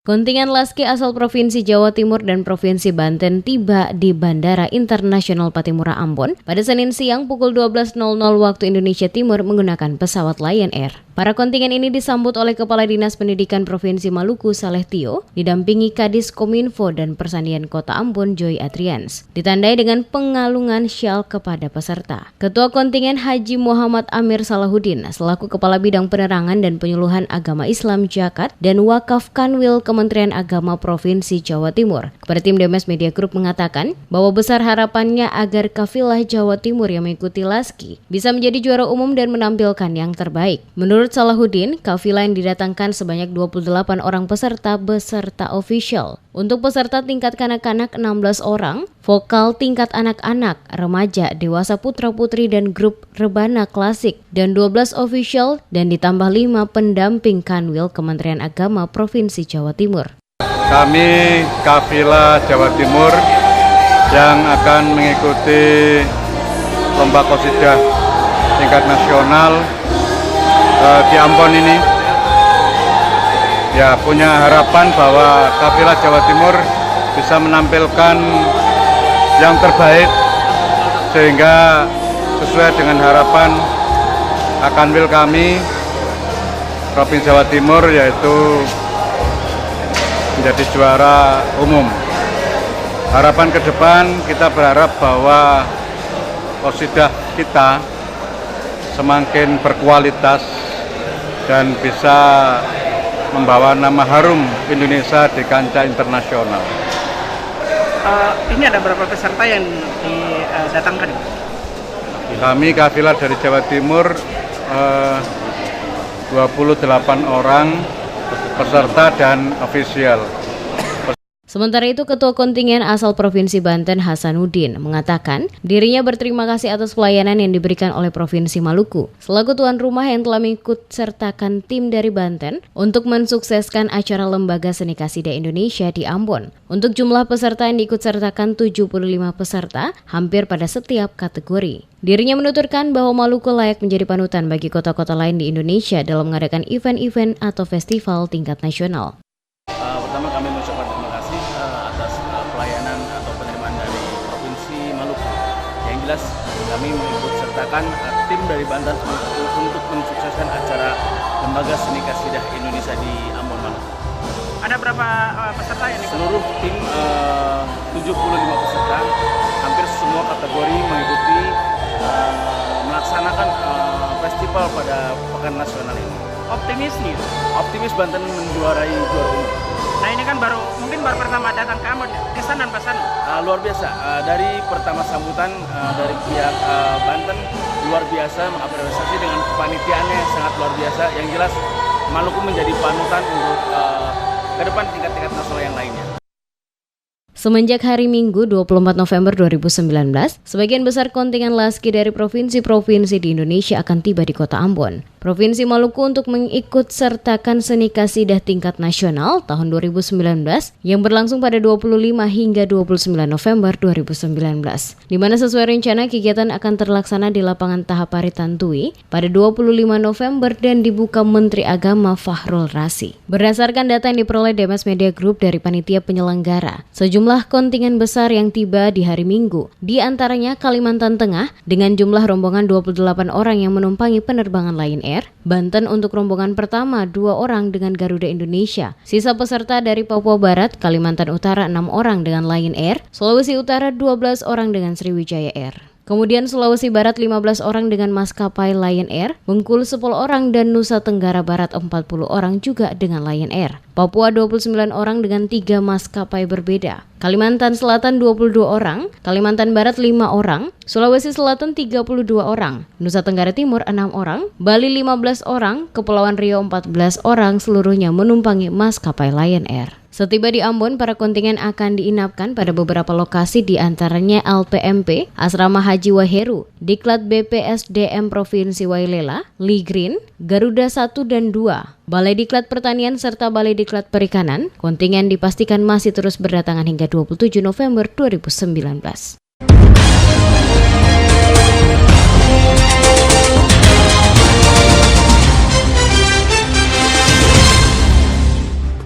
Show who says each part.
Speaker 1: Kontingen Laski asal Provinsi Jawa Timur dan Provinsi Banten tiba di Bandara Internasional Pattimura Ambon pada Senin siang pukul 12.00 waktu Indonesia Timur menggunakan pesawat Lion Air. Para kontingen ini disambut oleh Kepala Dinas Pendidikan Provinsi Maluku Saleh Tio, didampingi Kadis Kominfo dan Persandian Kota Ambon Joy Adrians, ditandai dengan pengalungan syal kepada peserta. Ketua kontingen Haji Muhammad Amir Salahuddin selaku Kepala Bidang Penerangan dan Penyuluhan Agama Islam Jakat dan Wakaf Kanwil Kementerian Agama Provinsi Jawa Timur kepada tim Demes Media Group mengatakan bahwa besar harapannya agar kafilah Jawa Timur yang mengikuti Laski bisa menjadi juara umum dan menampilkan yang terbaik. Menurut Salahuddin, kafilah yang didatangkan sebanyak 28 orang peserta beserta official. Untuk peserta tingkat kanak-kanak 16 orang, vokal tingkat anak-anak, remaja, dewasa putra-putri dan grup rebana klasik, dan 12 official dan ditambah 5 pendamping Kanwil Kementerian Agama Provinsi Jawa Timur.
Speaker 2: Kami kafilah Jawa Timur yang akan mengikuti lomba qasidah tingkat nasional di Ambon ini ya punya harapan bahwa kafilah Jawa Timur bisa menampilkan yang terbaik sehingga sesuai dengan harapan Kanwil kami Provinsi Jawa Timur yaitu menjadi juara umum. Harapan ke depan kita berharap bahwa qasidah kita semakin berkualitas dan bisa membawa nama harum Indonesia di kancah internasional.
Speaker 3: Ini ada berapa peserta yang didatangkan?
Speaker 2: Kami kafilah dari Jawa Timur 28 orang peserta dan ofisial.
Speaker 1: Sementara itu, Ketua Kontingen asal Provinsi Banten Hasanuddin mengatakan dirinya berterima kasih atas pelayanan yang diberikan oleh Provinsi Maluku selaku tuan rumah yang telah mengikut sertakan tim dari Banten untuk mensukseskan acara Lembaga Seni Qasidah Indonesia di Ambon. Untuk jumlah peserta yang diikut sertakan 75 peserta, hampir pada setiap kategori. Dirinya menuturkan bahwa Maluku layak menjadi panutan bagi kota-kota lain di Indonesia dalam mengadakan event-event atau festival tingkat nasional.
Speaker 4: Pertama kami mengucapkan terima kasih atas pelayanan atau penerimaan dari Provinsi Maluku. Yang jelas kami mengikut sertakan tim dari Banten untuk mensukseskan acara Lembaga Seni Qasidah Indonesia di Ambon, Maluku.
Speaker 3: Ada berapa peserta yang ikut?
Speaker 4: Seluruh tim 75 peserta, hampir semua kategori mengikuti melaksanakan festival pada Pekan Nasional ini.
Speaker 3: Optimis nih?
Speaker 4: Optimis Banten menjuarai juara umum.
Speaker 3: Nah ini kan baru pertama datang ke Ambon, kesan dan pesan?
Speaker 4: Luar biasa, dari pertama sambutan dari pihak Banten luar biasa mengapresiasi dengan kepanitiaannya yang sangat luar biasa. Yang jelas Maluku menjadi panutan untuk ke depan tingkat-tingkat nasional yang lainnya.
Speaker 1: Semenjak hari Minggu 24 November 2019, sebagian besar kontingen Laski dari provinsi-provinsi di Indonesia akan tiba di kota Ambon, Provinsi Maluku untuk mengikut sertakan Seni Qasidah tingkat nasional tahun 2019 yang berlangsung pada 25 hingga 29 November 2019. Di mana sesuai rencana kegiatan akan terlaksana di lapangan Tahapari Tantui pada 25 November dan dibuka Menteri Agama Fahrul Razi. Berdasarkan data yang diperoleh Demes Media Group dari panitia penyelenggara, sejumlah kontingen besar yang tiba di hari Minggu, di antaranya Kalimantan Tengah dengan jumlah rombongan 28 orang yang menumpangi penerbangan Lion Air, Banten untuk rombongan pertama 2 orang dengan Garuda Indonesia, sisa peserta dari Papua Barat, Kalimantan Utara 6 orang dengan Lion Air, Sulawesi Utara 12 orang dengan Sriwijaya Air. Kemudian Sulawesi Barat 15 orang dengan maskapai Lion Air, Bengkulu 10 orang dan Nusa Tenggara Barat 40 orang juga dengan Lion Air. Papua 29 orang dengan 3 maskapai berbeda. Kalimantan Selatan 22 orang, Kalimantan Barat 5 orang, Sulawesi Selatan 32 orang, Nusa Tenggara Timur 6 orang, Bali 15 orang, Kepulauan Riau 14 orang seluruhnya menumpangi maskapai Lion Air. Setiba di Ambon, para kontingen akan diinapkan pada beberapa lokasi di antaranya LPMP, Asrama Haji Waheru, Diklat BPSDM Provinsi Wailela, Ligrin, Garuda 1 dan 2, Balai Diklat Pertanian serta Balai Diklat Perikanan. Kontingen dipastikan masih terus berdatangan hingga 27 November 2019.